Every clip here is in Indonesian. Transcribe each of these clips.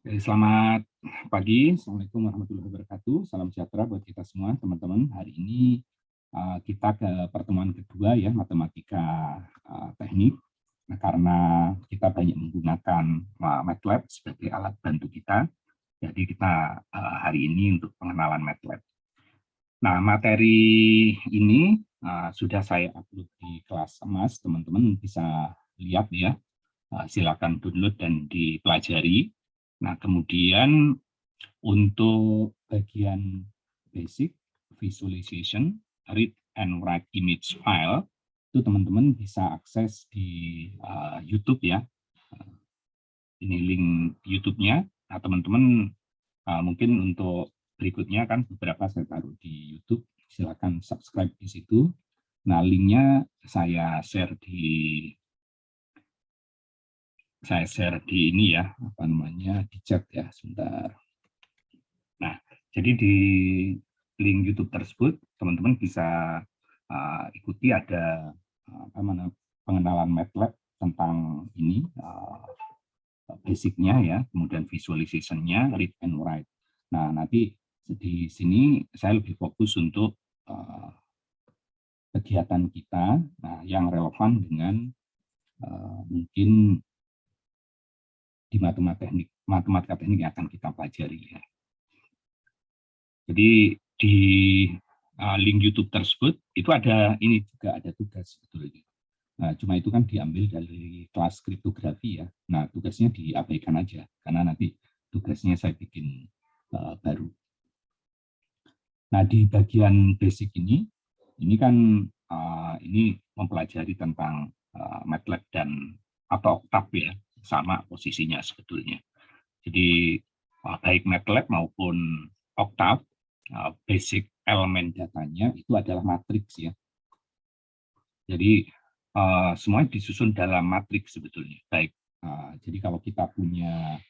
Selamat pagi, Assalamualaikum warahmatullahi wabarakatuh. Salam sejahtera buat kita semua, teman-teman. Hari ini kita ke pertemuan kedua ya, matematika teknik. Nah, karena kita banyak menggunakan MATLAB sebagai alat bantu kita, jadi kita hari ini untuk pengenalan MATLAB. Nah, materi ini sudah saya upload di kelas emas, teman-teman bisa lihat ya. Silakan download dan dipelajari. Nah, kemudian untuk bagian basic visualization, read and write image file, itu teman-teman bisa akses di YouTube ya. Ini link YouTube-nya. Nah, teman-teman mungkin untuk berikutnya kan beberapa saya taruh di YouTube. Silakan subscribe di situ. Nah, linknya saya share di ini ya, apa namanya, di chat ya, sebentar. Nah, jadi di link YouTube tersebut teman-teman bisa ikuti ada pengenalan MATLAB tentang ini basicnya ya, kemudian visualization-nya, read and write. Nah, nanti di sini saya lebih fokus untuk kegiatan kita yang relevan dengan mungkin di matematika teknik yang akan kita pelajari ya. Jadi di link YouTube tersebut itu ada ini juga ada tugas sebetulnya. Nah, cuma itu kan diambil dari kelas kriptografi ya. Nah, tugasnya diabaikan aja karena nanti tugasnya saya bikin baru. Nah, di bagian basic ini kan ini mempelajari tentang MATLAB dan atau Octave ya, sama posisinya sebetulnya. Jadi baik MATLAB maupun Octave, basic elemen datanya itu adalah matriks ya. Jadi semuanya disusun dalam matriks sebetulnya. Baik, jadi kalau kita punya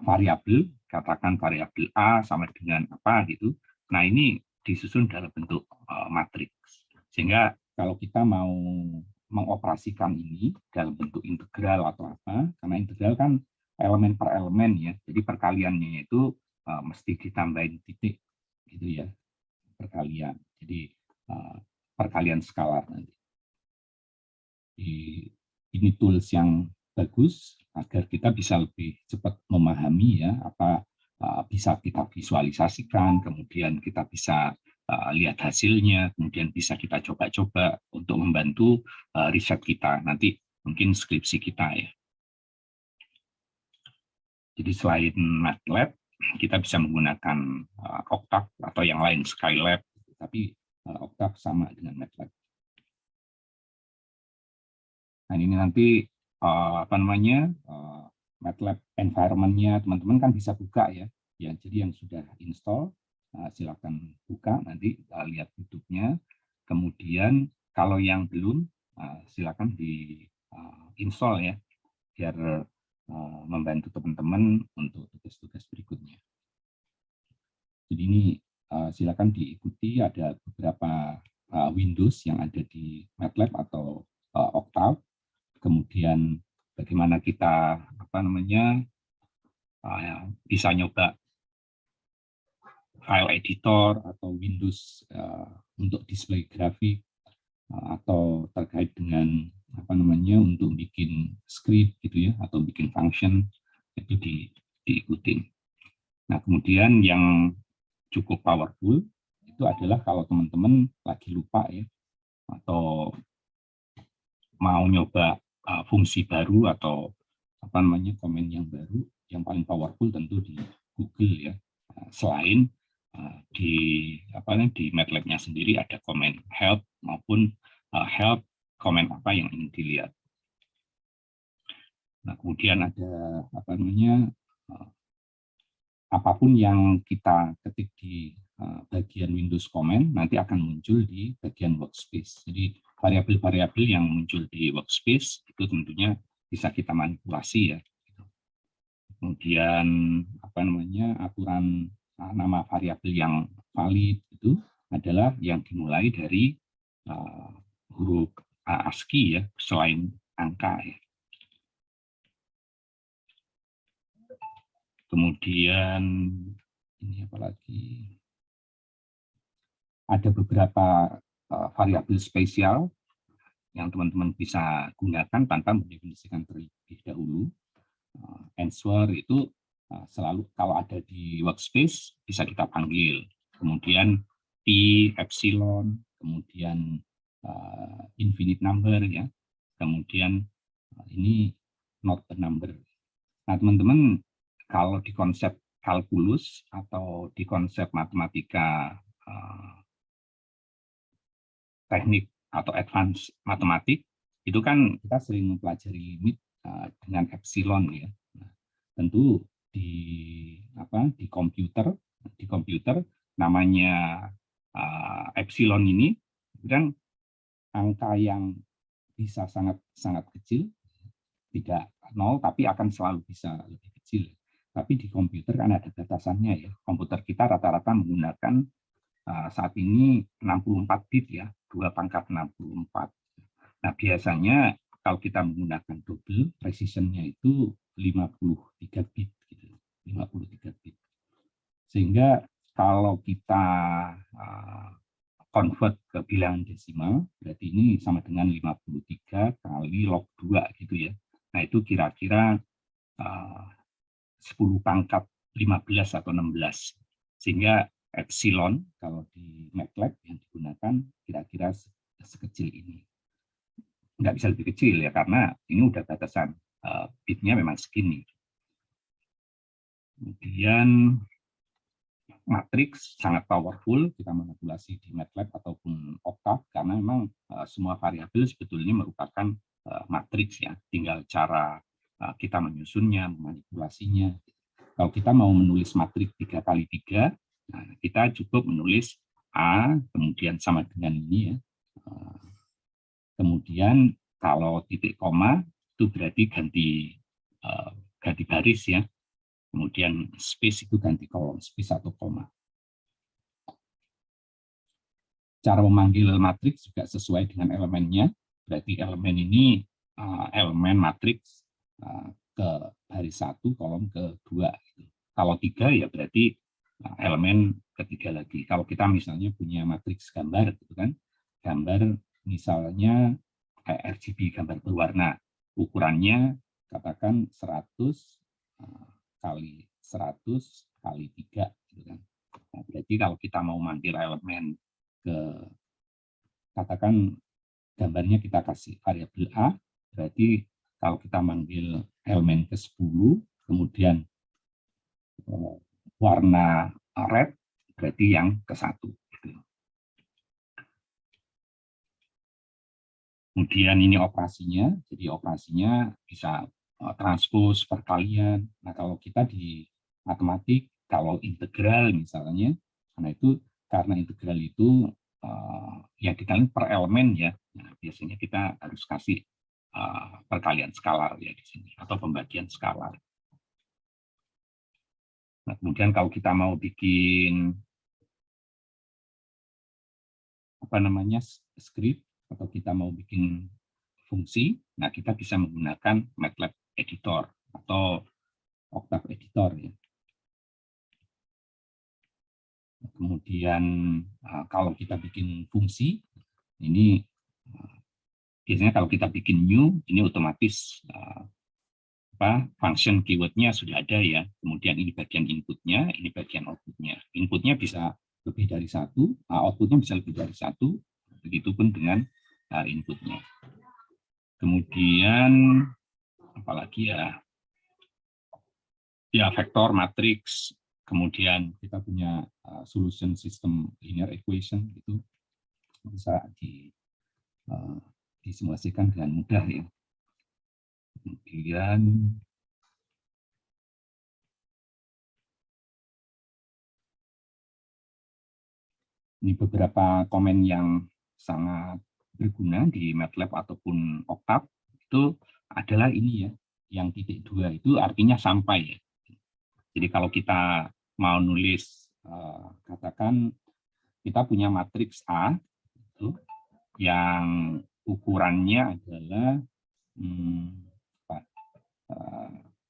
variabel, katakan variabel A sama dengan apa gitu. Nah, ini disusun dalam bentuk matriks. Sehingga kalau kita mau mengoperasikan ini dalam bentuk integral atau apa, karena integral kan elemen per elemen ya. Jadi perkaliannya itu mesti ditambahin titik gitu ya. Perkalian. Jadi perkalian skalar nanti. Ini tools yang bagus agar kita bisa lebih cepat memahami ya apa bisa kita visualisasikan, kemudian kita bisa lihat hasilnya, kemudian bisa kita coba-coba untuk membantu riset kita nanti mungkin skripsi kita ya. Jadi selain MATLAB kita bisa menggunakan Octave atau yang lain Skylab, tapi Octave sama dengan MATLAB. Nah, ini nanti apa namanya MATLAB environment-nya teman-teman kan bisa buka ya. Ya, jadi yang sudah install silakan buka nanti lihat YouTube-nya. Kemudian kalau yang belum silakan di install ya biar membantu teman-teman untuk tugas-tugas berikutnya. Jadi ini silakan diikuti, ada beberapa Windows yang ada di MATLAB atau Octave. Kemudian bagaimana kita bisa nyoba file editor atau Windows untuk display grafik atau terkait dengan untuk bikin script gitu ya atau bikin function itu diikutin. Nah, kemudian yang cukup powerful itu adalah kalau teman-teman lagi lupa ya atau mau nyoba fungsi baru atau komen yang baru, yang paling powerful tentu di Google ya. Selain di MATLAB-nya sendiri ada komen help maupun help komen apa yang ingin dilihat. Nah, kemudian ada apapun yang kita ketik di bagian Windows Comment nanti akan muncul di bagian workspace. Jadi variabel-variabel yang muncul di workspace itu tentunya bisa kita manipulasi ya. Kemudian aturan nama variabel yang valid itu adalah yang dimulai dari huruf ASCII ya, selain angka ya. Kemudian ini apalagi, ada beberapa variabel spesial yang teman-teman bisa gunakan tanpa mendefinisikan terlebih dahulu. Answer itu selalu kalau ada di workspace bisa kita panggil. Kemudian P, epsilon, kemudian infinite number ya. Kemudian ini not a number. Nah, teman-teman kalau di konsep kalkulus atau di konsep matematika teknik atau advance matematik itu kan kita sering mempelajari limit dengan epsilon ya. Nah, tentu di komputer namanya epsilon ini kan angka yang bisa sangat kecil, tidak nol tapi akan selalu bisa lebih kecil. Tapi di komputer kan ada batasannya ya. Komputer kita rata-rata menggunakan saat ini 64 bit ya, 2 pangkat 64. Nah, biasanya kalau kita menggunakan double, precision-nya itu 53 bit gitu. 53 bit. Sehingga kalau kita convert ke bilangan desimal, berarti ini sama dengan 53 kali log 2 gitu ya. Nah, itu kira-kira 10 pangkat 15 atau 16. Sehingga epsilon kalau di MATLAB yang digunakan kira-kira sekecil ini. Nggak bisa lebih kecil ya, karena ini udah batasan bitnya memang segini. Kemudian matriks sangat powerful kita manipulasi di MATLAB ataupun Octave karena memang semua variabel sebetulnya merupakan matriks ya, tinggal cara kita menyusunnya, memanipulasinya. Kalau kita mau menulis matriks 3 kali 3, nah, kita cukup menulis A, kemudian sama dengan ini ya. Kemudian kalau titik koma itu berarti ganti baris ya. Kemudian space itu ganti kolom, space atau koma. Cara memanggil matriks juga sesuai dengan elemennya. Berarti elemen ini elemen matriks ke baris 1, kolom ke-2. Kalau 3 ya berarti elemen ketiga lagi. Kalau kita misalnya punya matriks gambar, gitu kan, gambar misalnya RGB, gambar berwarna, ukurannya katakan 100 kali 100 kali 3, gitu kan. Nah, berarti kalau kita mau manggil elemen ke, katakan gambarnya kita kasih variabel A, berarti kalau kita manggil elemen ke 10, kemudian warna red, berarti yang ke-1. Kemudian ini operasinya, jadi operasinya bisa transpose, perkalian. Nah, kalau kita di matematik, kalau integral misalnya, karena integral itu yang dikalikan per elemen ya, nah, biasanya kita harus kasih perkalian skalar ya di sini, atau pembagian skalar. Nah, kemudian kalau kita mau bikin script, atau kita mau bikin fungsi, nah kita bisa menggunakan MATLAB editor atau Octave editor ya. Kemudian kalau kita bikin fungsi, ini biasanya kalau kita bikin new, ini otomatis function keywordnya sudah ada ya. Kemudian ini bagian inputnya, ini bagian outputnya. Inputnya bisa lebih dari 1, outputnya bisa lebih dari 1, begitupun dengan inputnya. Kemudian apalagi ya vektor, matriks, kemudian kita punya solution system linear equation, itu bisa disimulasikan dengan mudah ya. Kemudian ini beberapa komen yang sangat berguna di MATLAB ataupun Octave, itu adalah ini ya, yang titik 2 itu artinya sampai ya. Jadi kalau kita mau nulis, katakan kita punya matriks A, itu, yang ukurannya adalah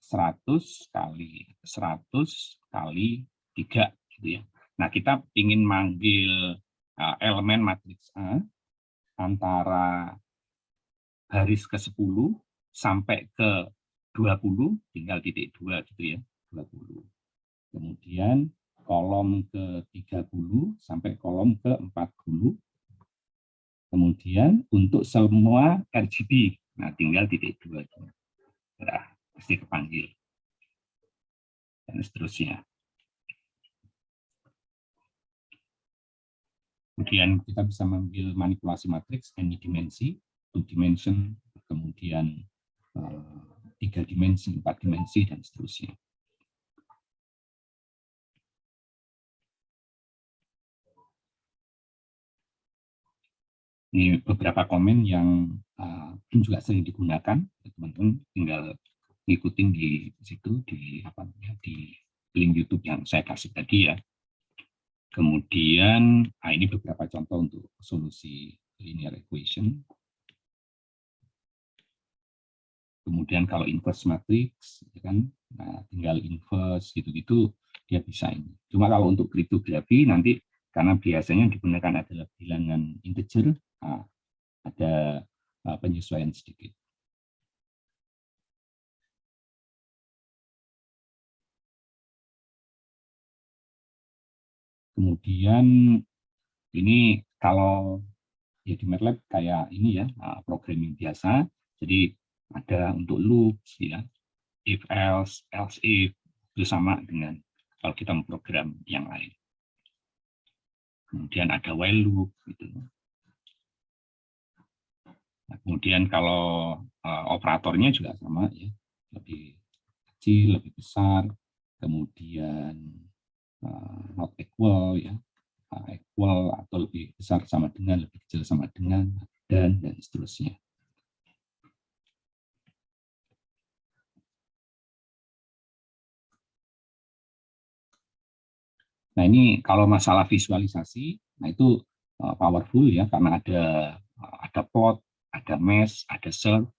100 kali 100 kali 3 gitu ya. Nah, kita ingin manggil elemen matriks A antara baris ke-10 sampai ke 20, tinggal titik 2 gitu ya, 20. Kemudian kolom ke-30 sampai kolom ke-40. Kemudian untuk semua RGB, nah tinggal titik 2. Nah, pasti kepanggil. Dan seterusnya. Kemudian kita bisa mengambil manipulasi matriks any dimensi, 2 dimension, kemudian 3 dimensi, 4 dimensi, dan seterusnya. Ini beberapa komen yang juga sering digunakan, teman-teman tinggal ngikutin di situ di link YouTube yang saya kasih tadi ya. Kemudian ini beberapa contoh untuk solusi linear equation. Kemudian kalau inverse matrix, ya kan, nah, tinggal inverse gitu-gitu dia bisa ini. Cuma kalau untuk kriptografi nanti karena biasanya digunakan adalah bilangan integer, nah, ada penyesuaian sedikit. Kemudian ini kalau ya di MATLAB kayak ini ya, programming biasa. Jadi ada untuk loops ya, if else, else if, itu sama dengan kalau kita memprogram yang lain. Kemudian ada while loop gitu. Nah, kemudian kalau operatornya juga sama ya, lebih kecil, lebih besar, kemudian not equal ya, equal atau lebih besar sama dengan, lebih kecil sama dengan, dan seterusnya. Nah, ini kalau masalah visualisasi, nah itu powerful ya, karena ada plot, ada mesh, ada surf.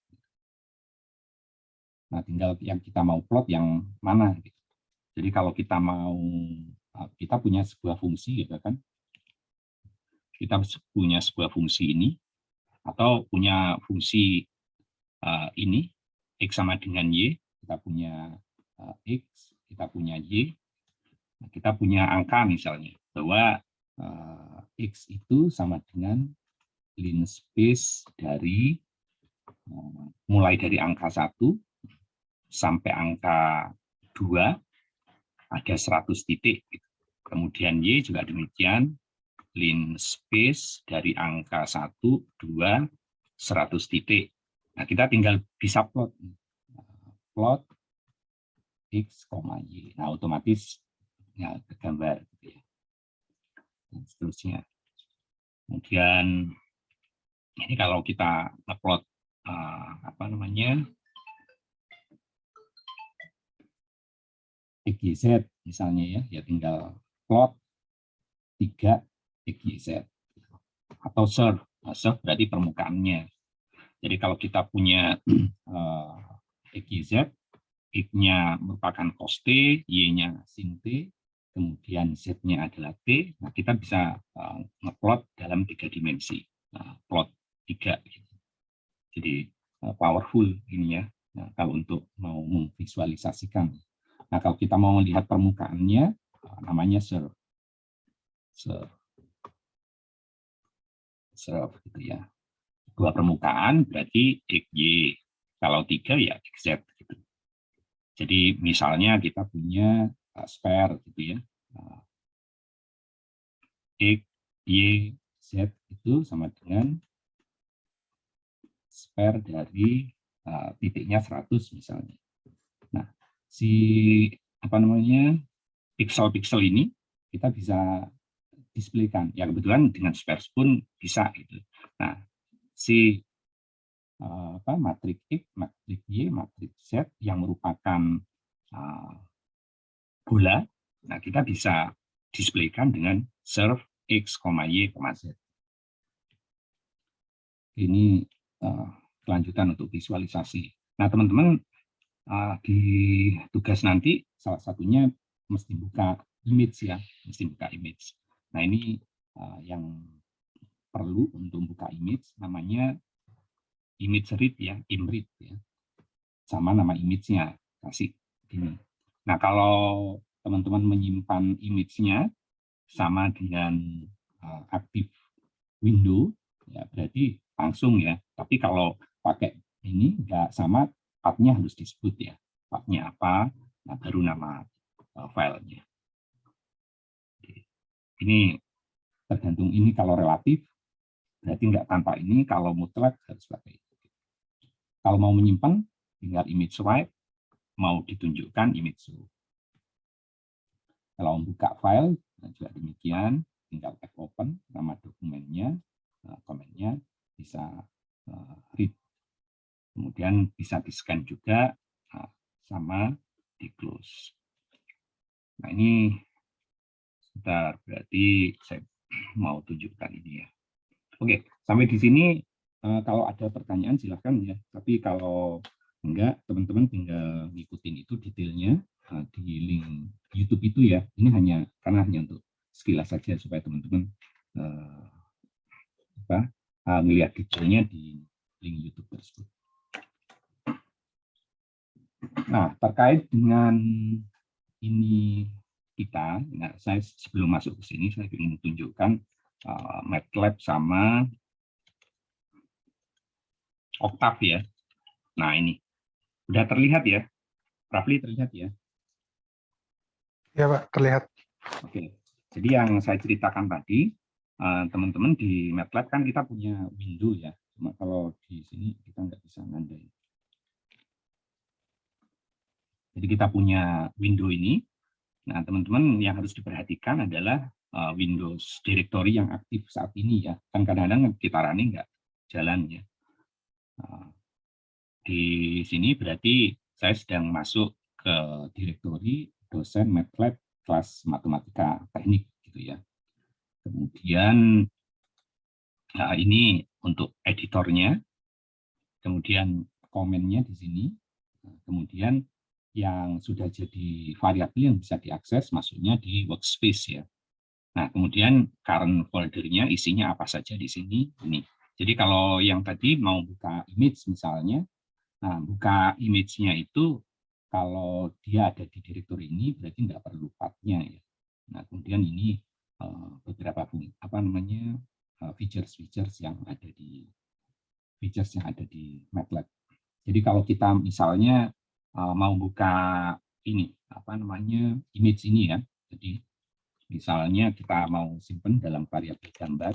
Nah, tinggal yang kita mau plot yang mana gitu. Jadi kalau kita punya sebuah fungsi gitu kan, kita punya sebuah fungsi ini atau punya fungsi ini x sama dengan y, kita punya x, kita punya y, kita punya angka misalnya bahwa x itu sama dengan linspace dari mulai dari angka 1 sampai angka 2 ada 100 titik. Kemudian Y juga demikian, linspace dari angka 1, 2, 100 titik. Nah, kita tinggal bisa plot X, Y. Nah, otomatis ya tergambar gitu ya. Dan seterusnya. Kemudian ini kalau kita upload XYZ misalnya ya tinggal plot 3 XYZ atau surf. Surf berarti permukaannya. Jadi kalau kita punya XYZ, X-nya merupakan cos T, Y-nya sin T, kemudian Z-nya adalah T, nah kita bisa ngeplot dalam 3 dimensi, plot 3. Gitu. Jadi powerful ini ya, kalau untuk mau memvisualisasikan. Nah kalau kita mau melihat permukaannya, namanya surf. Surf gitu ya. 2 permukaan berarti XY, kalau 3 ya XZ. Gitu. Jadi misalnya kita punya sphere gitu ya, X, Y, Z itu sama dengan sphere dari titiknya 100 misalnya. Nah, pixel-pixel ini kita bisa displaykan. Ya kebetulan dengan sphere pun bisa gitu. Nah, matriks X, matriks Y, matriks Z yang merupakan bola, nah kita bisa displaykan dengan surf X, Y, Z. Ini kelanjutan untuk visualisasi. Nah teman-teman di tugas nanti salah satunya mesti buka image ya, mesti buka image. Nah ini yang perlu untuk buka image namanya image read ya, imread ya, sama nama image-nya kasih ini. Nah kalau teman-teman menyimpan image-nya sama dengan aktif window ya berarti langsung ya. Tapi kalau pakai ini nggak sama, pathnya harus disebut ya. Pathnya apa? Nah baru nama filenya. Ini tergantung, ini kalau relatif berarti nggak tanpa ini, kalau mutlak harus pakai itu. Kalau mau menyimpan tinggal image write, mau ditunjukkan image show. Kalau membuka file juga demikian, tinggal tag open, nama dokumennya, komennya bisa read. Kemudian bisa di-scan juga sama di close. Nah ini sebentar, berarti saya mau tunjukkan ini ya. Oke, sampai di sini kalau ada pertanyaan silahkan ya. Tapi kalau enggak, teman-teman tinggal ngikutin itu detailnya di link YouTube itu ya. Ini hanya untuk sekilas saja supaya teman-teman melihat detailnya di link YouTube tersebut. Nah, terkait dengan ini kita, nah saya sebelum masuk ke sini saya ingin tunjukkan MATLAB sama Octave ya. Nah ini udah terlihat ya, Rafli terlihat ya? Ya Pak, terlihat. Oke, jadi yang saya ceritakan tadi, teman-teman di MATLAB kan kita punya window ya, cuma kalau di sini kita nggak bisa ngandai. Jadi kita punya window ini. Nah teman-teman yang harus diperhatikan adalah Windows directory yang aktif saat ini ya. Kan kadang-kadang kita running nggak jalan ya. Di sini berarti saya sedang masuk ke directory dosen MATLAB kelas matematika teknik gitu ya. Kemudian ini untuk editornya, kemudian komennya di sini, kemudian yang sudah jadi variabel yang bisa diakses masuknya di workspace ya. Nah kemudian current foldernya isinya apa saja di sini ini. Jadi kalau yang tadi mau buka image misalnya, nah buka image-nya itu kalau dia ada di direktur ini berarti nggak perlu path-nya ya. Nah kemudian ini beberapa features yang ada di MATLAB. Jadi kalau kita misalnya mau buka ini image ini ya. Jadi misalnya kita mau simpan dalam variabel gambar,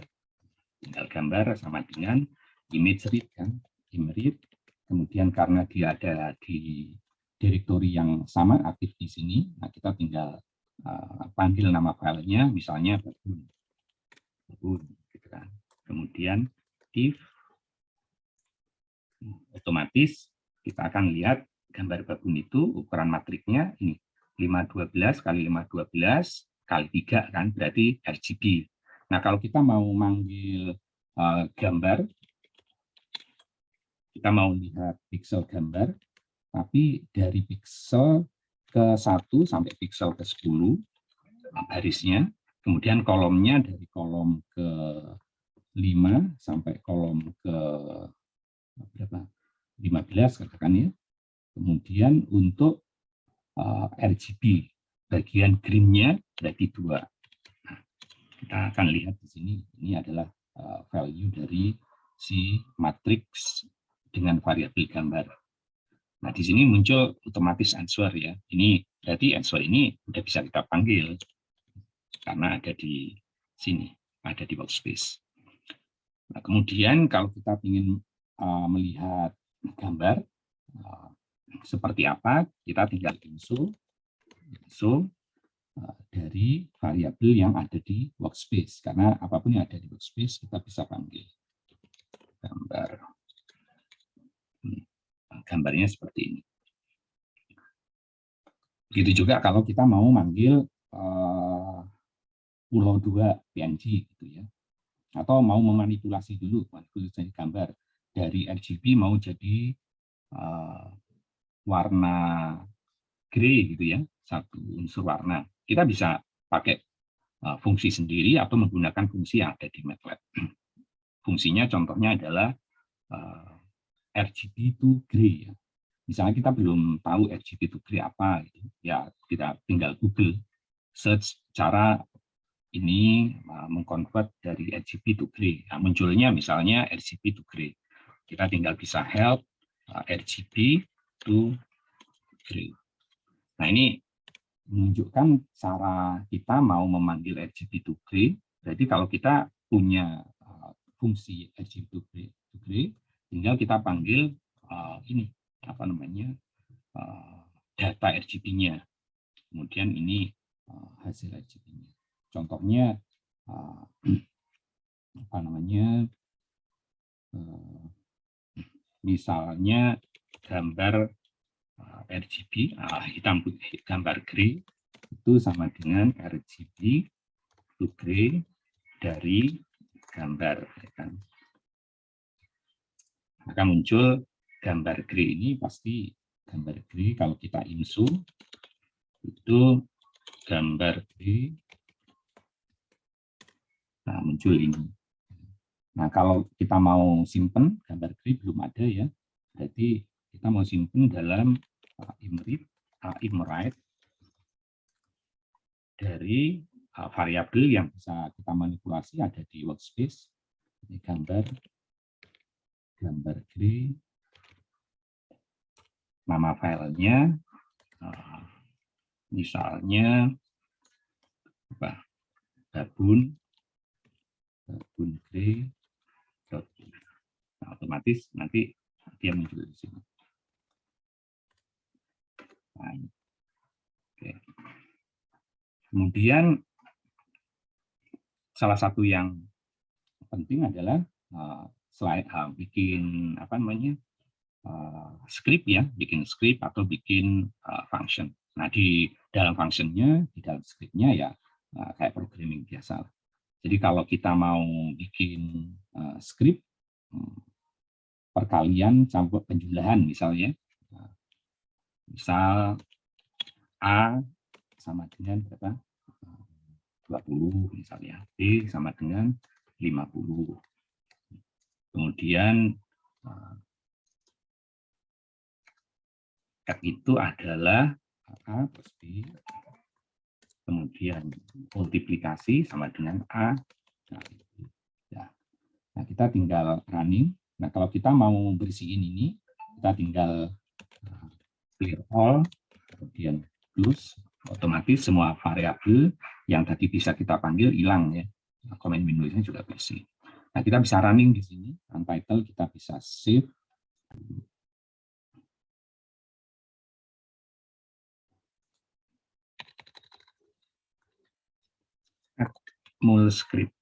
tinggal gambar sama dengan image read kan, imread. Kemudian karena dia ada di direktori yang sama aktif di sini, nah kita tinggal panggil nama filenya, misalnya babun, gitu kan. Kemudian if, otomatis kita akan lihat gambar babun itu ukuran matriknya ini 512 kali 512 kali 3 kan, berarti RGB. Nah kalau kita mau manggil gambar, kita mau lihat pixel gambar, tapi dari pixel ke 1 sampai pixel ke 10 barisnya, kemudian kolomnya dari kolom ke 5 sampai kolom ke berapa? 15 katakan ya. Kemudian untuk RGB bagian green-nya berarti 2. Nah, kita akan lihat di sini ini adalah value dari si matriks dengan variabel gambar. Nah, di sini muncul otomatis answer ya. Ini berarti answer ini udah bisa kita panggil karena ada di sini, ada di workspace. Nah, kemudian kalau kita ingin melihat gambar seperti apa, kita tinggal insert dari variabel yang ada di workspace. Karena apapun yang ada di workspace kita bisa panggil gambar. Gambarnya seperti ini. Begitu juga kalau kita mau manggil pulau 2 PNG gitu ya. Atau mau memanipulasi dulu, manipulasi gambar dari RGB mau jadi warna grey gitu ya, satu unsur warna, kita bisa pakai fungsi sendiri atau menggunakan fungsi yang ada di MATLAB. Fungsinya contohnya adalah RGB to gray. Misalnya kita belum tahu RGB to gray apa, gitu. Ya kita tinggal Google search cara ini mengkonvert dari RGB to gray. Nah, munculnya misalnya RGB to gray. Kita tinggal bisa help RGB to gray. Nah, ini menunjukkan cara kita mau memanggil RGB to gray. Berarti kalau kita punya fungsi RGB to gray, tinggal kita panggil ini apa namanya data RGB-nya. Kemudian ini hasil RGB-nya. Contohnya apa namanya? Misalnya gambar RGB hitam putih, gambar gray itu sama dengan RGB to gray dari gambar, kan? Maka muncul gambar gray ini, pasti gambar gray kalau kita insu itu gambar gray. Nah, muncul ini. Nah, kalau kita mau simpen gambar gray belum ada ya, berarti kita mau simpen dalam imread dari variabel yang bisa kita manipulasi ada di workspace. Ini gambar gray, nama filenya misalnya apa, babun gray. Nah, otomatis nanti dia muncul di sini. Nah, oke. Kemudian salah satu yang penting adalah selain bikin apa namanya script ya, bikin script atau bikin function. Nah, di dalam functionnya, di dalam scriptnya ya kayak programming biasa. Jadi kalau kita mau bikin script perkalian campur penjumlahan misalnya, misal A sama dengan berapa? 20 misalnya, B sama dengan 50. Kemudian itu adalah A plus B. Kemudian multiplikasi sama dengan A. Nah, kita tinggal running. Nah, kalau kita mau bersihin ini, kita tinggal clear all, kemudian close, otomatis semua variabel yang tadi bisa kita panggil hilang ya. Command window-nya juga bersih. Nah, kita bisa running di sini, untitled kita bisa save. Mul script.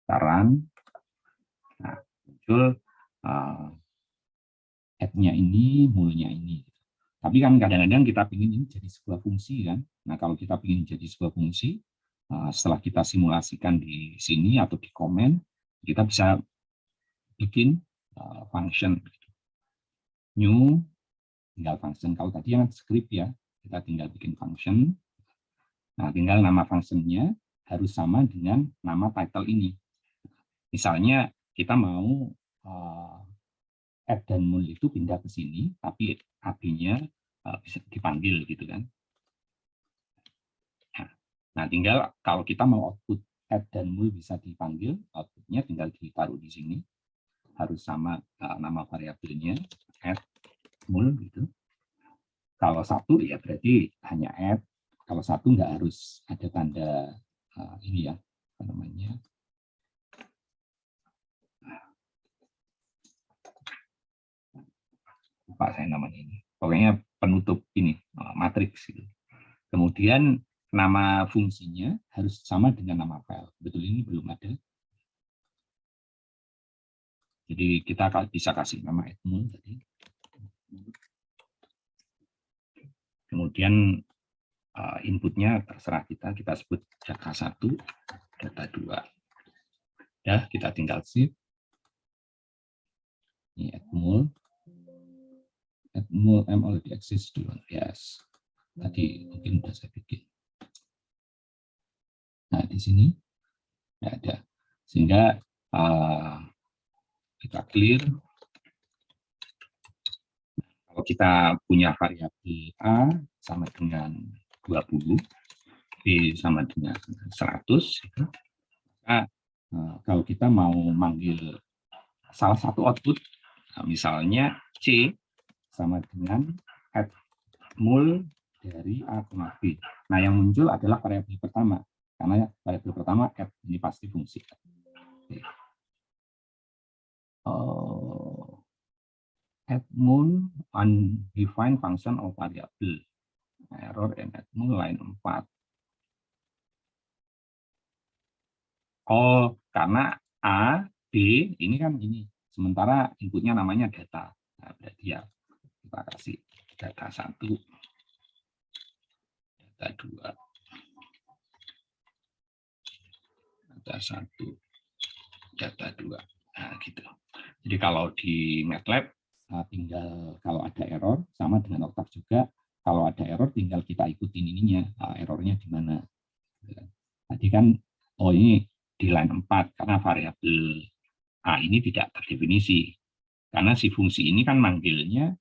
Run. Nah, muncul add-nya ini, mulnya ini. Tapi kan kadang-kadang kita ingin ini jadi sebuah fungsi kan. Nah, kalau kita ingin jadi sebuah fungsi, setelah kita simulasikan di sini atau di komen, kita bisa bikin function. New, tinggal function. Kalau tadi yang script ya, kita tinggal bikin function. Nah, tinggal nama functionnya harus sama dengan nama title ini. Misalnya kita mau add dan mul itu pindah ke sini, tapi AB-nya bisa dipanggil gitu kan. Nah, tinggal kalau kita mau output add dan mul bisa dipanggil, outputnya tinggal ditaruh di sini. Harus sama nama variabelnya, add, mul gitu. Kalau satu ya berarti hanya add. Kalau satu nggak harus ada tanda ini ya, apa namanya? Lupa saya namanya ini. Pokoknya penutup ini, matriks gitu. Kemudian nama fungsinya harus sama dengan nama file. Betul, ini belum ada. Jadi kita bisa kasih nama add-mul tadi. Kemudian inputnya terserah kita sebut data 1, data 2. Ya, kita tinggal save. Ini add mul m already exists dulu. Yes. Tadi mungkin sudah saya bikin. Nah, di sini nggak ada. Sehingga kita clear. Kalau kita punya variabel A sama dengan 20, B sama dengan 100, maka kalau kita mau manggil salah satu output, misalnya C sama dengan add mul dari A ke B. Nah, yang muncul adalah variabel pertama, karena variabel pertama add ini pasti fungsi. Oke. Add mul undefined function of variable. Error and add mul line 4. Oh, karena A, B ini kan ini. Sementara inputnya namanya data. Nah, berarti ya kita kasih data 1, data 2, data 1, data 2. Nah, gitu. Jadi kalau di MATLAB tinggal kalau ada error sama dengan Octave juga. Kalau ada error tinggal kita ikutin ininya, errornya di mana. Tadi kan oh ini di line 4 karena variabel A ini tidak terdefinisi. Karena si fungsi ini kan manggilnya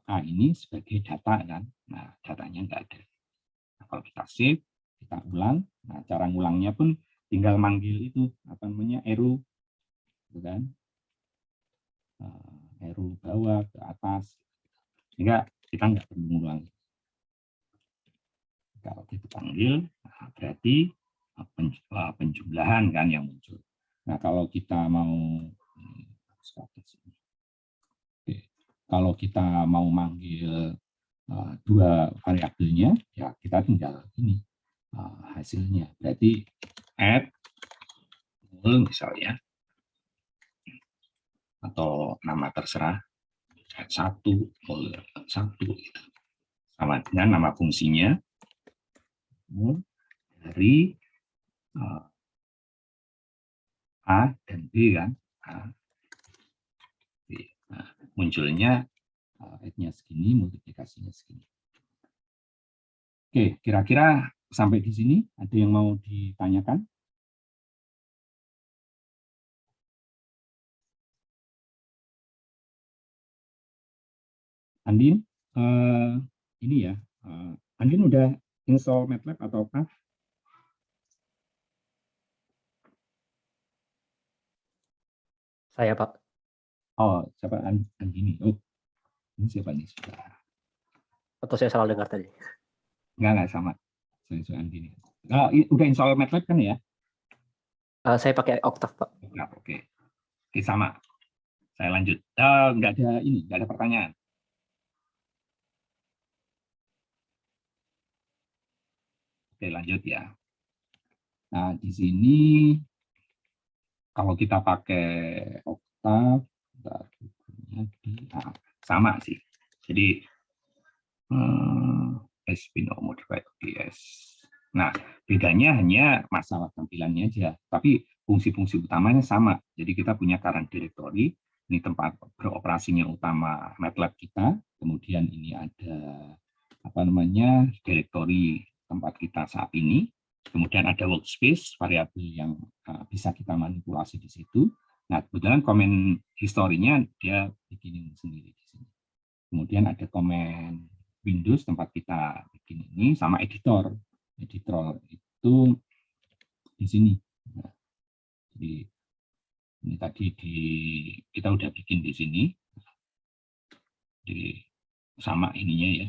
A ini sebagai data kan. Nah, datanya enggak ada. Nah, kalau kita save, kita ulang. Nah, cara ngulangnya pun tinggal manggil itu apa namanya arrow, gitu kan? Arrow bawah ke atas. Sehingga kita nggak perlu ngulang. Kalau kita panggil, nah, berarti penjumlahan kan yang muncul. Nah, kalau kita mau kalau kita mau manggil dua variabelnya, ya kita tinggal ini hasilnya. Berarti add mul misalnya, atau nama terserah add 1 mul 1 gitu. Sama dengan nama fungsinya mul dari A dan B kan. Nah, munculnya add-nya segini, multiplikasinya segini. Oke, kira-kira sampai di sini ada yang mau ditanyakan? Andin, ini ya, Andin udah install MATLAB atau apa? Saya, Pak. Oh, siapa Andini? Oh, ini siapa nih? Atau saya salah dengar tadi? Enggak sama. Saya Andini. Udah install MATLAB kan ya? Saya pakai Octave, Pak. Oke. Oke, sama. Saya lanjut. Enggak ada pertanyaan. Oke, lanjut ya. Nah, di sini kalau kita pakai Octave, sama sih. Jadi Espino modified ODS. Nah, bedanya hanya masalah tampilannya aja, tapi fungsi-fungsi utamanya sama. Jadi kita punya current directory, ini tempat beroperasinya utama MATLAB kita. Kemudian ini ada apa namanya directory tempat kita saat ini. Kemudian ada workspace, variabel yang bisa kita manipulasi di situ. Nah, kebetulan komen historinya dia bikinin sendiri di sini. Kemudian ada komen Windows tempat kita bikin ini, sama editor. Editor itu di sini. Nah, jadi ini tadi kita udah bikin di sini. Jadi sama ininya ya.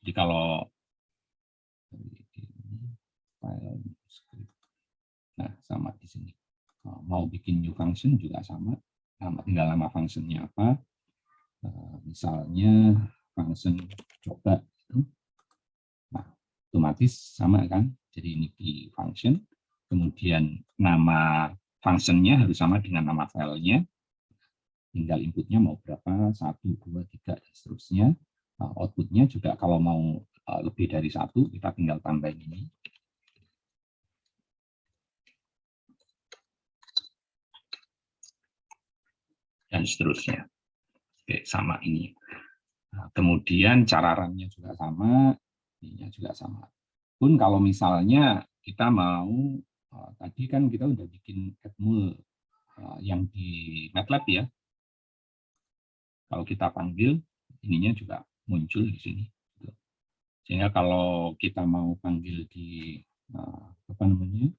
Jadi kalau nah sama di sini. Mau bikin new function juga sama. Tinggal nama functionnya apa. Misalnya function coba itu. Nah, otomatis sama kan. Jadi ini key function. Kemudian nama functionnya harus sama dengan nama filenya. Tinggal inputnya mau berapa, 1, 2, 3, dan seterusnya. Outputnya juga kalau mau lebih dari satu, kita tinggal tambahin ini. Dan seterusnya. Oke, sama ini. Nah, kemudian cara run-nya juga sama, ininya juga sama. Pun kalau misalnya kita mau, tadi kan kita udah bikin Edmul yang di MATLAB ya. Kalau kita panggil, ininya juga muncul di sini. Sehingga kalau kita mau panggil di apa namanya,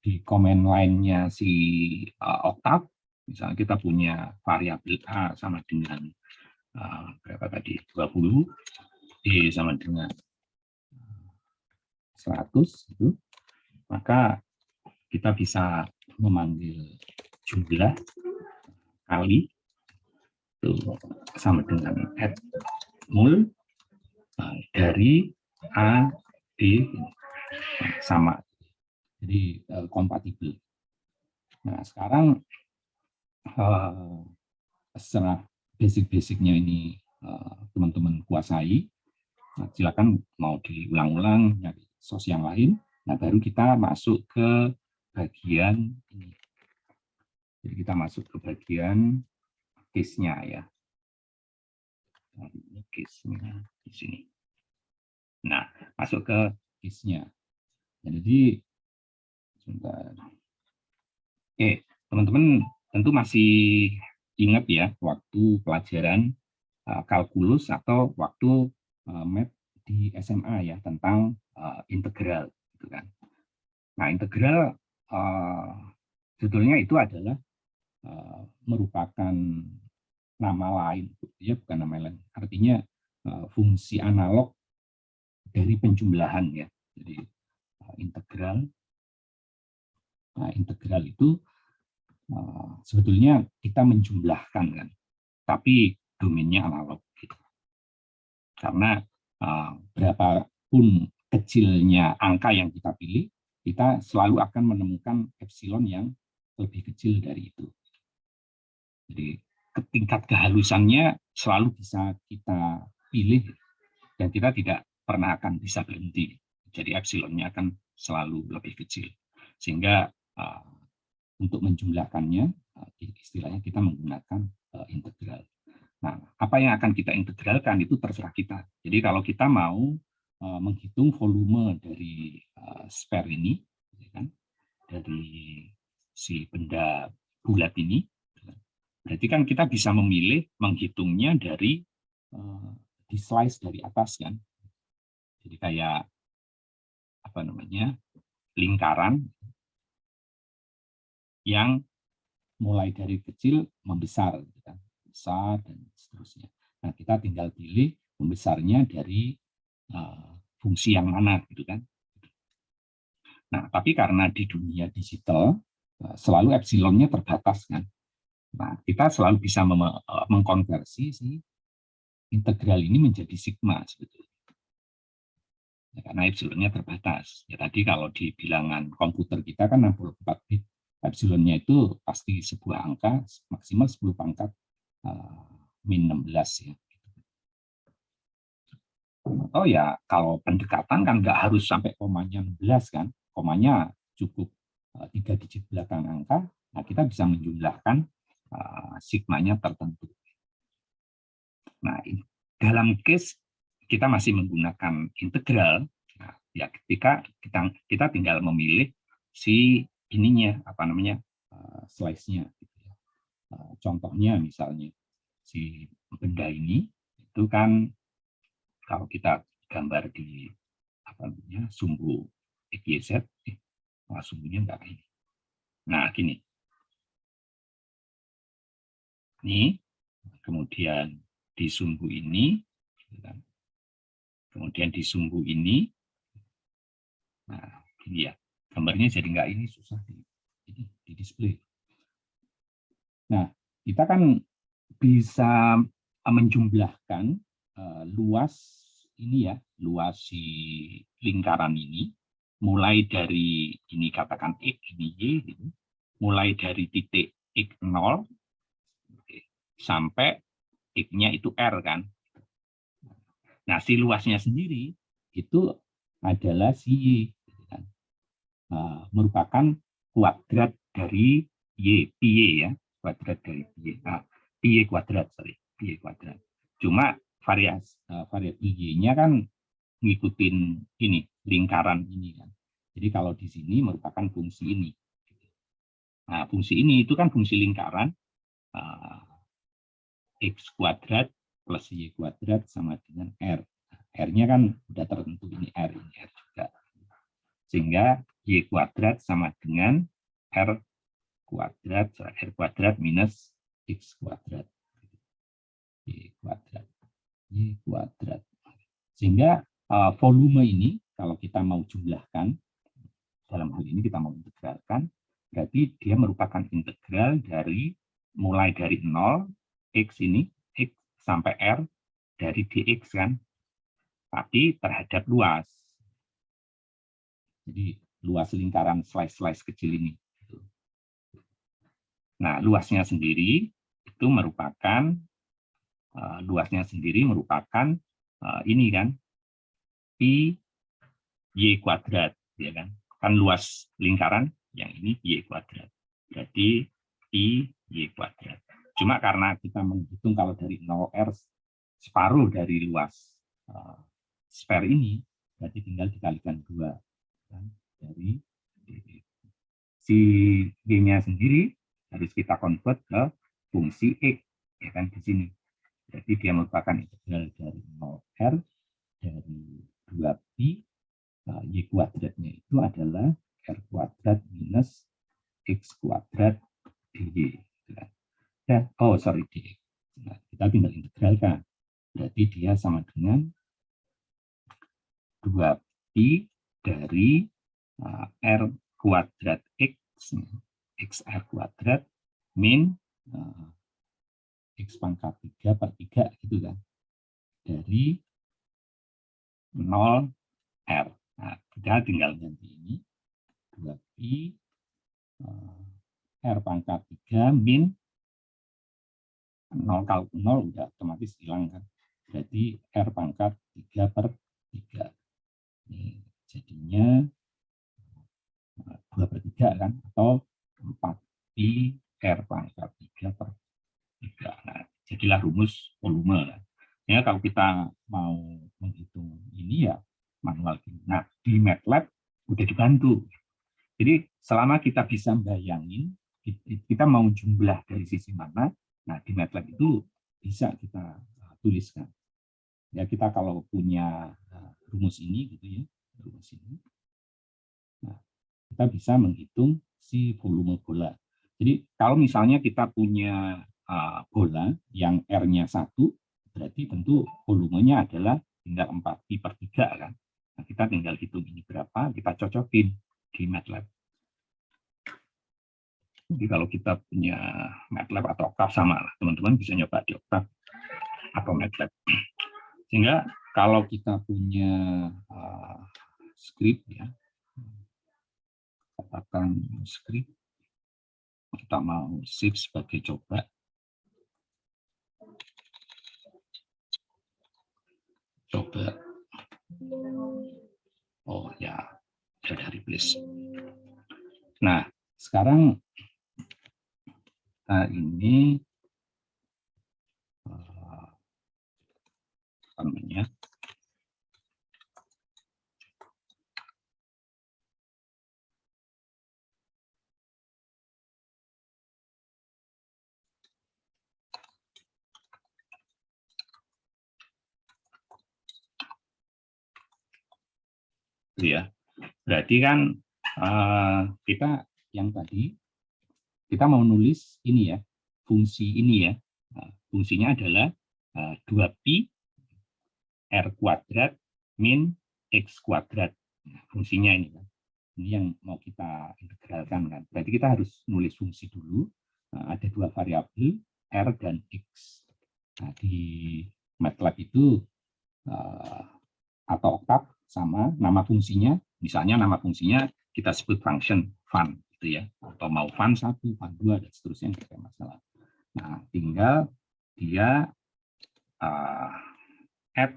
di command line-nya si Octave, misalnya kita punya variabel A sama dengan berapa tadi, 20, D sama dengan 100, itu, maka kita bisa memanggil jumlah kali itu sama dengan Edmul dari A, D, sama. Jadi kompatibel. Nah, sekarang setelah basic-basicnya ini teman-teman kuasai, nah, silakan mau diulang-ulang, nyari source yang lain. Nah, baru kita masuk ke bagian ini. Jadi kita masuk ke bagian case-nya ya. Nah, ini case-nya di sini. Nah, masuk ke case-nya. Jadi, sebentar. Oke, teman-teman tentu masih ingat ya waktu pelajaran kalkulus atau waktu math di SMA ya tentang integral, gitu kan. Nah, integral sebetulnya itu adalah merupakan nama lain, ya bukan nama lain. Artinya fungsi analog dari penjumlahan ya. Jadi integral. Nah, integral itu sebetulnya kita menjumlahkan kan, tapi domainnya analog gitu. Karena berapapun kecilnya angka yang kita pilih, kita selalu akan menemukan epsilon yang lebih kecil dari itu. Jadi tingkat kehalusannya selalu bisa kita pilih dan kita tidak pernah akan bisa berhenti. Jadi epsilonnya akan selalu lebih kecil. Sehingga untuk menjumlahkannya, istilahnya kita menggunakan integral. Nah, apa yang akan kita integralkan itu terserah kita. Jadi kalau kita mau menghitung volume dari sphere ini, kan, dari si benda bulat ini, berarti kan kita bisa memilih menghitungnya dari di slice dari atas kan. Jadi kayak apa namanya, lingkaran yang mulai dari kecil membesar, gitu kan, besar dan seterusnya. Nah, kita tinggal pilih membesarnya dari fungsi yang mana, gitu kan. Nah, tapi karena di dunia digital selalu epsilonnya terbatas kan. Nah, kita selalu bisa mengkonversi si integral ini menjadi sigma sebetulnya. Ya, karena epsilonnya terbatas. Ya, tadi kalau di bilangan komputer kita kan 64 bit. Epsilonnya itu pasti sebuah angka maksimal 10 pangkat min 16 ya. Oh ya, kalau pendekatan kan nggak harus sampai komanya 16 kan. Komanya cukup 3 digit belakang angka. Nah, kita bisa menjumlahkan sigmanya tertentu. Nah, dalam case kita masih menggunakan integral. Nah, ya ketika kita tinggal memilih si ininya apa namanya slice-nya. Contohnya misalnya si benda ini itu kan kalau kita gambar di apa namanya sumbu XYZ, sumbunya enggak ini. Nah gini, ini kemudian di sumbu ini, kemudian di sumbu ini, nah ini ya gambarnya jadi enggak ini susah di display. Nah kita kan bisa menjumlahkan luas ini ya, luas si lingkaran ini, mulai dari ini katakan X, ini Y, gitu. Mulai dari titik X0 sampai X-nya itu R kan. Nah, si luasnya sendiri itu adalah si Y, gitu kan. Merupakan kuadrat dari Y, pi ya, kuadrat dari pi. Pi kuadrat, pi kuadrat. Cuma variabel Y-nya kan ngikutin ini, lingkaran ini kan. Jadi kalau di sini merupakan fungsi ini. Nah, fungsi ini itu kan fungsi lingkaran, X kuadrat plus Y kuadrat sama dengan R. R-nya kan udah tertentu, ini R juga. Sehingga Y kuadrat sama dengan R kuadrat minus X kuadrat. Y kuadrat. Sehingga volume ini, kalau kita mau jumlahkan, dalam hal ini kita mau integralkan, berarti dia merupakan integral dari, mulai dari 0, X ini, X sampai R, dari dx kan, tapi terhadap luas. Jadi luas lingkaran slice kecil ini. Nah, luasnya sendiri itu merupakan ini kan, pi Y kuadrat, ya kan? Kan luas lingkaran yang ini Y kuadrat. Berarti pi Y kuadrat. Cuma karena kita menghitung kalau dari 0R separuh dari luas sphere ini, berarti tinggal dikalikan 2 kan, dari si G-nya sendiri harus kita convert ke fungsi X, ya kan, di sini. Jadi dia merupakan integral dari 0R dari 2pi Y kuadratnya itu adalah R kuadrat minus X kuadrat dy. Dx. Nah, kita tinggal integralkan. Berarti dia sama dengan 2pi dari R kuadrat X, XR kuadrat, min X pangkat 3 per 3, gitu kan. Dari 0R. Nah, kita tinggal ganti ini. 2pi R pangkat 3 min 0 kali 0 udah otomatis hilang kan. Berarti R pangkat 3 per 3. Ini jadinya 2 per 3 kan, atau 4pi R pangkat 3 per 3. Nah, jadilah rumus volume. Ya, kalau kita mau menghitung ini ya manual. Nah, di MATLAB udah dibantu. Jadi selama kita bisa bayangin, kita mau jumlah dari sisi mana, nah di MATLAB itu bisa kita tuliskan. Ya, kita kalau punya rumus ini gitu ya, rumus ini. Nah, kita bisa menghitung si volume bola. Jadi kalau misalnya kita punya bola yang R-nya 1, berarti tentu volumenya adalah tinggal 4pi per 3 kan. Nah, kita tinggal hitung ini berapa, kita cocokin di MATLAB. Jadi kalau kita punya MATLAB atau Octave sama lah, teman-teman bisa nyoba di Octave atau MATLAB. Sehingga kalau kita punya script ya, katakan script, kita mau save sebagai coba. Oh ya, sudah replace. Nah, sekarang ini namanya ya. Berarti kan kita yang tadi kita mau nulis ini ya, fungsi ini ya. Fungsinya adalah 2pi R kuadrat min X kuadrat. Nah, fungsinya ini kan. Ini yang mau kita integralkan kan. Berarti kita harus nulis fungsi dulu. Ada dua variabel R dan X. Nah, di MATLAB itu atau Octave sama nama fungsinya, misalnya nama fungsinya kita sebut function fun gitu ya, atau mau fun 1, fun 2 dan seterusnya, tidak ada masalah. Nah, tinggal dia add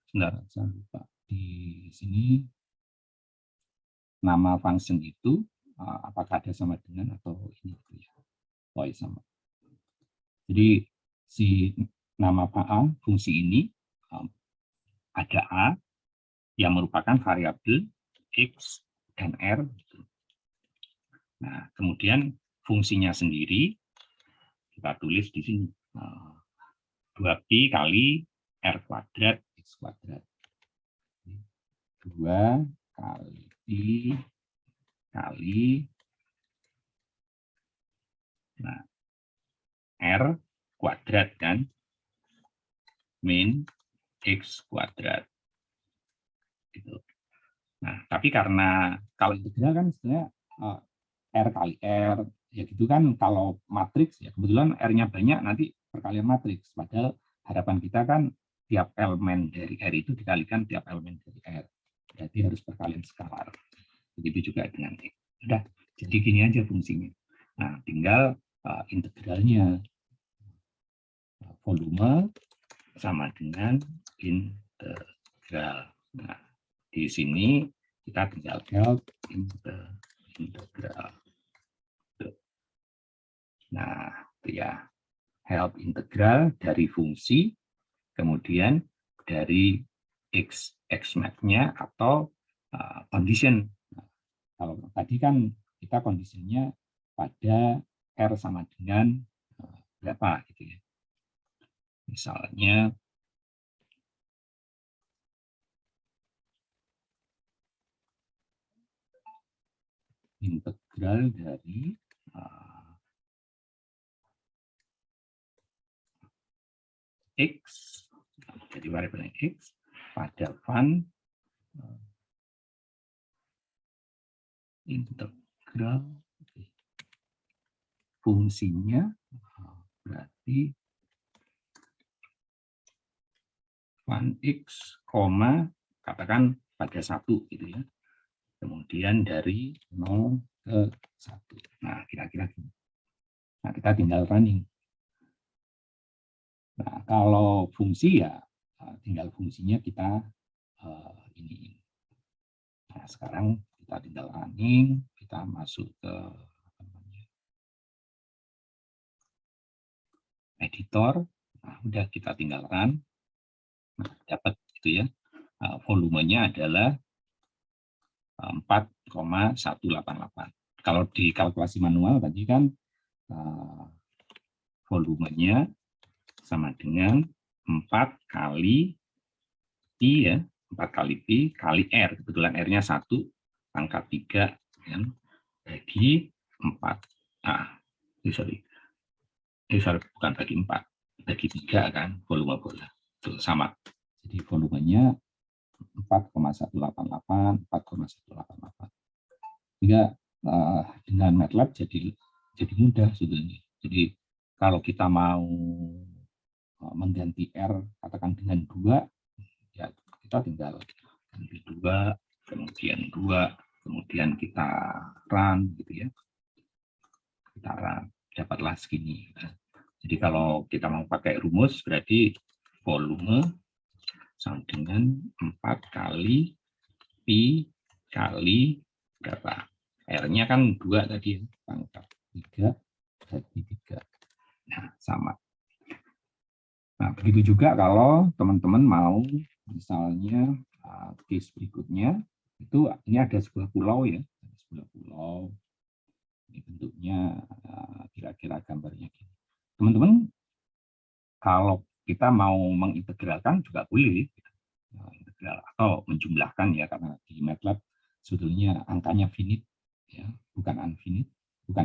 sebentar, saya lupa di sini nama function itu apakah ada sama dengan atau ini gitu ya. Oh, ya sama. Jadi si nama A fungsi ini ada A yang merupakan variabel X dan R. Nah, kemudian fungsinya sendiri kita tulis di sini 2pi kali R kuadrat X kuadrat. 2 kali pi kali R kuadrat kan min X kuadrat. Gitu. Nah, tapi karena kalau integral kan sebenarnya R kali R, ya gitu kan. Kalau matriks, ya kebetulan R-nya banyak, nanti perkalian matriks. Padahal harapan kita kan tiap elemen dari R itu dikalikan tiap elemen dari R. Berarti harus perkalian skalar. Begitu juga dengan X. Udah, jadi gini aja fungsinya. Nah, tinggal integralnya. Volume sama dengan integral. Nah, di sini kita tinggal help integral. Nah, itu ya, help integral dari fungsi, kemudian dari X-max-nya atau condition. Nah, kalau tadi kan kita kondisinya pada R sama dengan berapa gitu ya. Misalnya integral dari X, dari variabel X pada fun integral fungsinya berarti fun X, katakan pada 1 gitu ya. Kemudian dari 0 ke 1. Nah, kira-kira gini. Nah, kita tinggal running. Nah, kalau fungsi ya tinggal fungsinya kita ini. Nah, sekarang kita tinggal running, kita masuk ke editor. Nah, udah kita tinggal run. Nah, dapat gitu ya. Volumenya adalah 4,188. Kalau di kalkulasi manual tadi kan volumenya sama dengan 4 kali pi ya, 4 kali pi kali R. Kebetulan R-nya 1, pangkat 3 ya, bagi 4. Bukan bagi 4, bagi 3 kan volume bola. Itu sama. Jadi volumenya 4,188, 4,188. Sehingga dengan MATLAB jadi mudah sebetulnya. Jadi kalau kita mau mengganti R katakan dengan 2, ya kita tinggal ganti 2, kemudian 2, kemudian kita run gitu ya. Kita run, dapatlah segini. Jadi kalau kita mau pakai rumus berarti volume sama dengan 4 kali pi kali berapa? R-nya kan 2 tadi, pangkat 3 bagi 3. Nah, sama. Nah, begitu juga kalau teman-teman mau misalnya case berikutnya, itu ini ada sebuah pulau ya, sebuah pulau. Ini bentuknya kira-kira gambarnya gini. Teman-teman, kalau kita mau mengintegralkan juga boleh, integral atau menjumlahkan ya, karena di MATLAB sebetulnya angkanya finite ya, bukan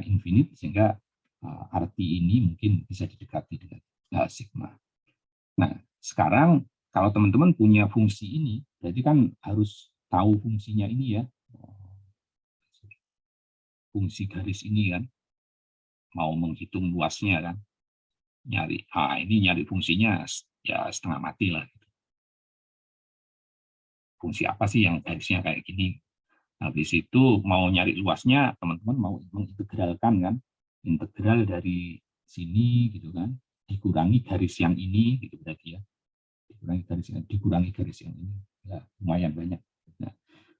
infinite, sehingga arti ini mungkin bisa didekati dengan sigma. Nah, sekarang kalau teman-teman punya fungsi ini, berarti kan harus tahu fungsinya ini ya, fungsi garis ini kan, mau menghitung luasnya kan, ini nyari fungsinya ya setengah mati lah. Fungsi apa sih yang garisnya kayak gini? Habis itu mau nyari luasnya, teman-teman mau mengintegralkan kan, integral dari sini gitu kan, dikurangi garis yang ini gitu berarti ya, dikurangi garis yang ini, ya lumayan banyak. Nah,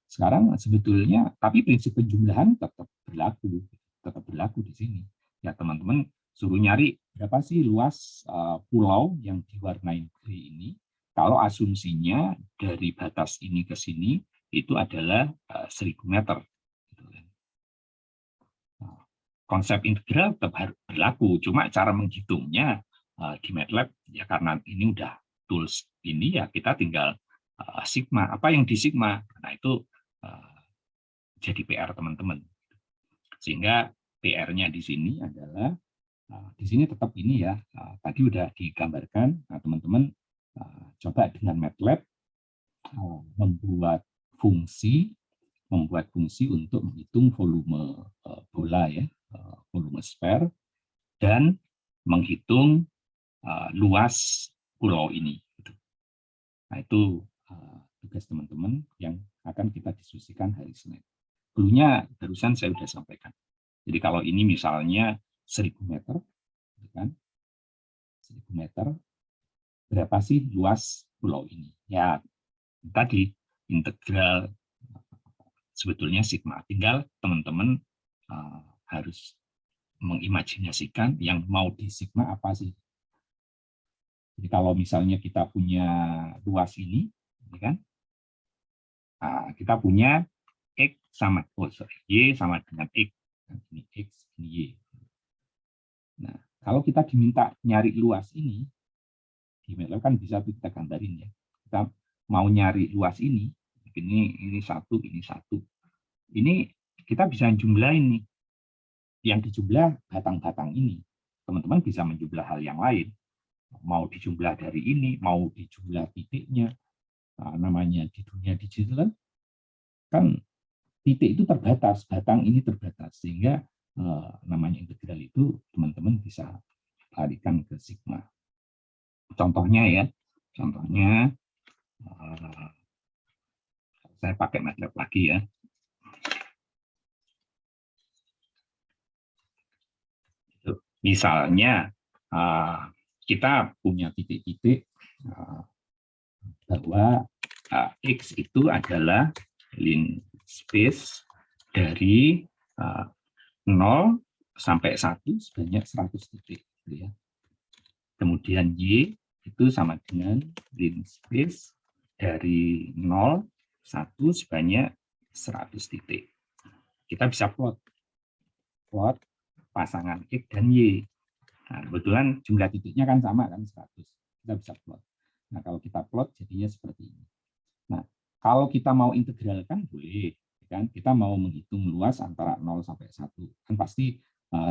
sekarang sebetulnya tapi prinsip penjumlahan tetap berlaku di sini. Ya teman-teman suruh nyari berapa sih luas pulau yang diwarnai grey ini. Kalau asumsinya dari batas ini ke sini itu adalah 1000 meter. Konsep integral tetap harus berlaku, cuma cara menghitungnya di MATLAB ya karena ini udah tools ini ya kita tinggal sigma, apa yang di sigma. Nah itu jadi PR teman-teman. Sehingga PR-nya di sini adalah di sini tetap ini ya, tadi udah digambarkan. Nah, teman-teman coba dengan MATLAB membuat fungsi untuk menghitung volume bola ya, volume sphere, dan menghitung luas pulau ini. Nah itu tugas teman-teman yang akan kita diskusikan hari Senin. Dulunya barusan saya sudah sampaikan. Jadi kalau ini misalnya 1000 meter, kan? 1000 meter, berapa sih luas pulau ini? Ya tadi integral sebetulnya sigma. Tinggal teman-teman harus mengimajinasikan yang mau di sigma apa sih. Jadi kalau misalnya kita punya luas ini kan, kita punya X sama, Y sama dengan X. Ini X, ini Y. Nah, kalau kita diminta nyari luas ini, di MATLAB kan bisa kita gambarin ya. Kita mau nyari luas ini satu, ini satu. Ini kita bisa jumlahin nih. Yang dijumlah batang-batang ini. Teman-teman bisa menjumlah hal yang lain. Mau dijumlah dari ini, mau dijumlah titiknya. Nah, namanya di dunia digital kan titik itu terbatas, batang ini terbatas, sehingga namanya integral itu teman-teman bisa larikan ke sigma. Contohnya ya, saya pakai MATLAB lagi ya. Misalnya kita punya titik-titik bahwa X itu adalah line space dari 0 sampai 1 sebanyak 100 titik. Gitu ya. Kemudian Y itu sama dengan line space dari 0, 1 sebanyak 100 titik. Kita bisa plot pasangan X dan Y. Nah, kebetulan jumlah titiknya kan sama kan 100. Kita bisa plot. Nah, kalau kita plot jadinya seperti ini. Nah, kalau kita mau integralkan boleh kan? Kita mau menghitung luas antara 0 sampai 1. Kan pasti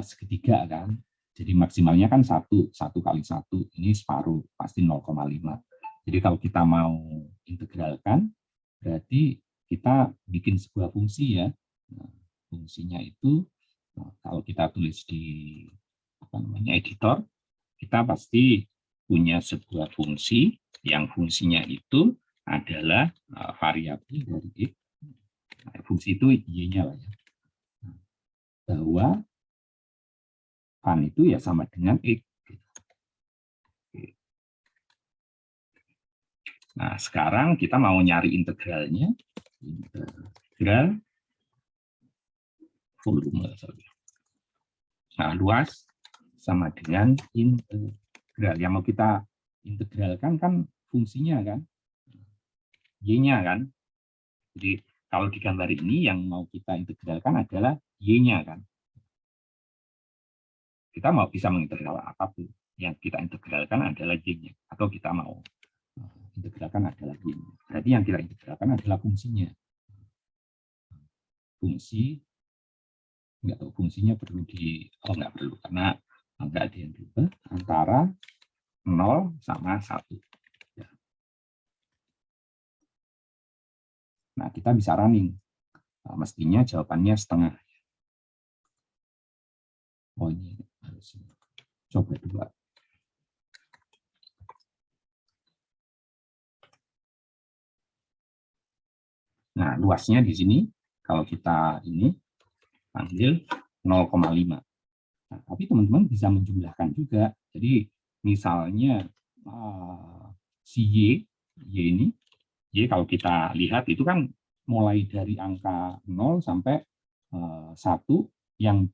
segitiga kan. Jadi maksimalnya kan 1 kali 1 ini separuh, pasti 0,5. Jadi kalau kita mau integralkan berarti kita bikin sebuah fungsi ya. Nah, fungsinya itu kalau kita tulis di editor, kita pasti punya sebuah fungsi yang fungsinya itu adalah variabel dari X. Nah, fungsi itu Y-nya lah ya. Bahwa kan itu ya sama dengan X. Nah, sekarang kita mau nyari integralnya. Integral volume. Nah, luas sama dengan integral. Yang mau kita integralkan kan fungsinya kan, Y-nya kan. Jadi kalau di gambar ini yang mau kita integralkan adalah Y-nya kan. Kita mau bisa mengintegral apapun. Yang kita integralkan adalah Y-nya. Atau kita mau integralkan adalah Y-nya. Berarti yang kita integralkan adalah fungsinya. Fungsi, nggak tahu fungsinya perlu nggak perlu, karena nggak ada yang berubah antara 0 sama 1. Ya. Nah, kita bisa running. Mestinya jawabannya setengah. Oh, ini harus coba 2. Nah, luasnya di sini, kalau kita ini panggil 0,5. Nah, tapi teman-teman bisa menjumlahkan juga. Jadi misalnya si Y kalau kita lihat itu kan mulai dari angka 0 sampai 1 yang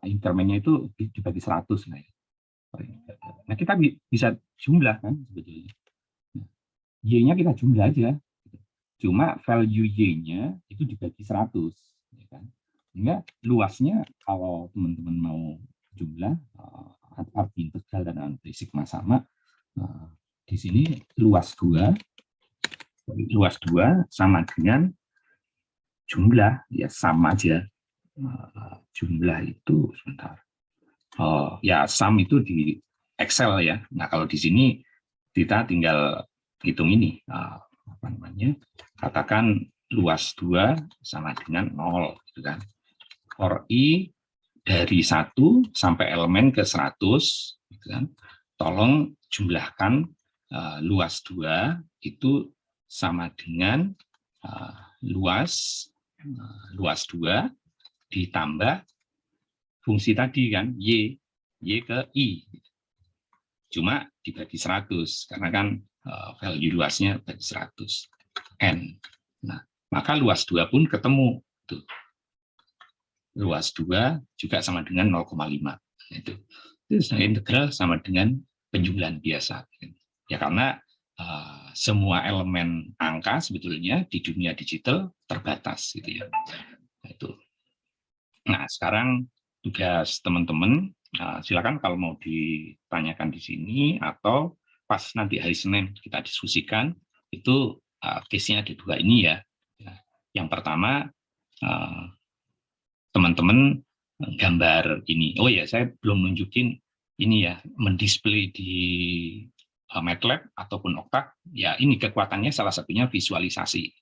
increment-nya itu dibagi 100. Nah, kita bisa jumlah kan sebetulnya. Y-nya kita jumlah aja. Cuma value Y-nya itu dibagi 100. Ya kan? Sehingga luasnya kalau teman-teman mau jumlah arti integral dan arti sigma sama, di sini luas 2 sama dengan jumlah, ya sama aja. Jumlah itu sebentar. Ya sum itu di Excel ya. Nah kalau di sini kita tinggal hitung ini, apa namanya? Katakan luas 2 sama dengan 0, gitu kan. For I dari 1 sampai elemen ke 100, gitu kan. Tolong jumlahkan luas 2 itu sama dengan luas 2 ditambah fungsi tadi kan Y ke I. Cuma dibagi 100 karena kan value luasnya bagi 100 N. Nah, maka luas 2 pun ketemu tuh. Luas 2 juga sama dengan 0,5. Itu integral sama dengan penjumlahan biasa. Ya karena semua elemen angka sebetulnya di dunia digital terbatas gitu ya. Nah, sekarang tugas teman-teman, silakan kalau mau ditanyakan di sini atau pas nanti hari Senin kita diskusikan, itu case-nya ada 2 ini ya. Yang pertama, teman-teman gambar ini. Oh ya, saya belum nunjukin ini ya, mendisplay di MATLAB ataupun Octave, ya ini kekuatannya salah satunya visualisasi.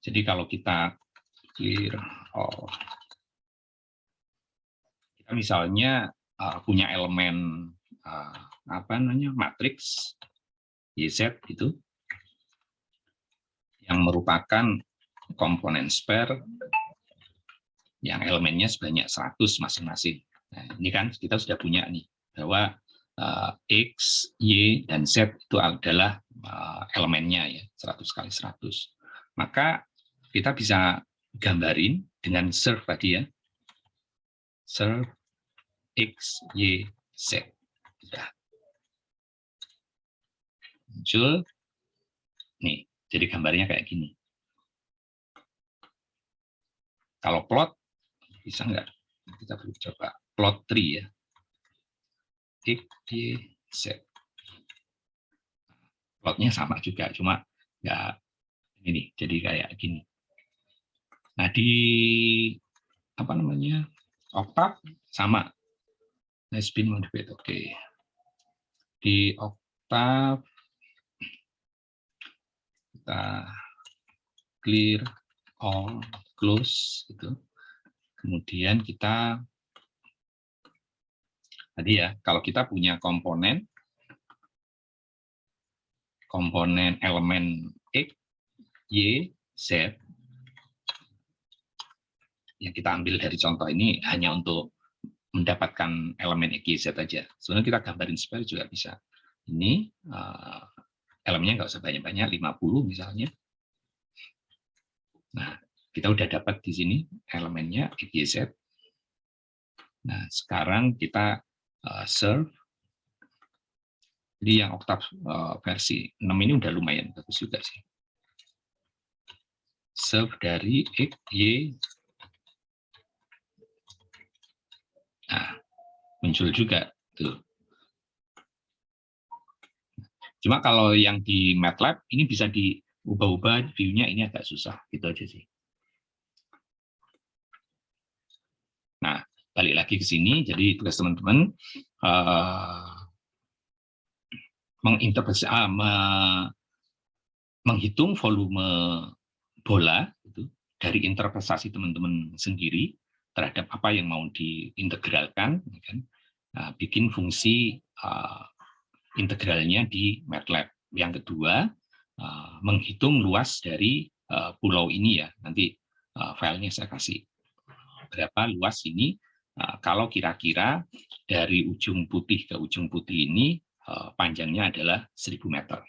Jadi kalau kita clear kita misalnya punya elemen apa namanya matriks YZ itu yang merupakan komponen spare yang elemennya sebanyak 100 masing-masing. Nah, ini kan kita sudah punya nih bahwa X, Y, dan Z itu adalah elemennya ya 100 kali 100. Maka kita bisa gambarin dengan serve tadi ya. Serve X, Y, Z. Sudah. Muncul. Nih, jadi gambarnya kayak gini. Kalau plot, bisa nggak? Kita perlu coba plot tree ya. X, Y, Z. Plotnya sama juga, cuma nggak ini. Jadi kayak gini. Nah, di apa namanya Octave sama. Has been modified. Oke. Di Octave kita clear all close gitu. Kemudian kita tadi ya, kalau kita punya komponen elemen X, Y, Z yang kita ambil dari contoh ini hanya untuk mendapatkan elemen X, Y, Z aja. Sebenarnya kita gambarin spare juga bisa. Ini elemennya nggak usah banyak-banyak, 50 misalnya. Nah, kita udah dapat di sini elemennya X, Y, Z. Nah, sekarang kita serve. Jadi yang Octave versi 6 ini udah lumayan bagus juga sih. Serve dari X, Y. Nah, muncul juga tuh. Cuma kalau yang di MATLAB ini bisa diubah-ubah view-nya, ini agak susah gitu aja sih. Nah, balik lagi ke sini, jadi tugas teman-teman menghitung volume bola itu dari interpretasi teman-teman sendiri terhadap apa yang mau diintegralkan, kan? Nah, bikin fungsi integralnya di MATLAB. Yang kedua, menghitung luas dari pulau ini ya. Nanti filenya saya kasih berapa luas ini Kalau kira-kira dari ujung putih ke ujung putih ini panjangnya adalah 1000 meter.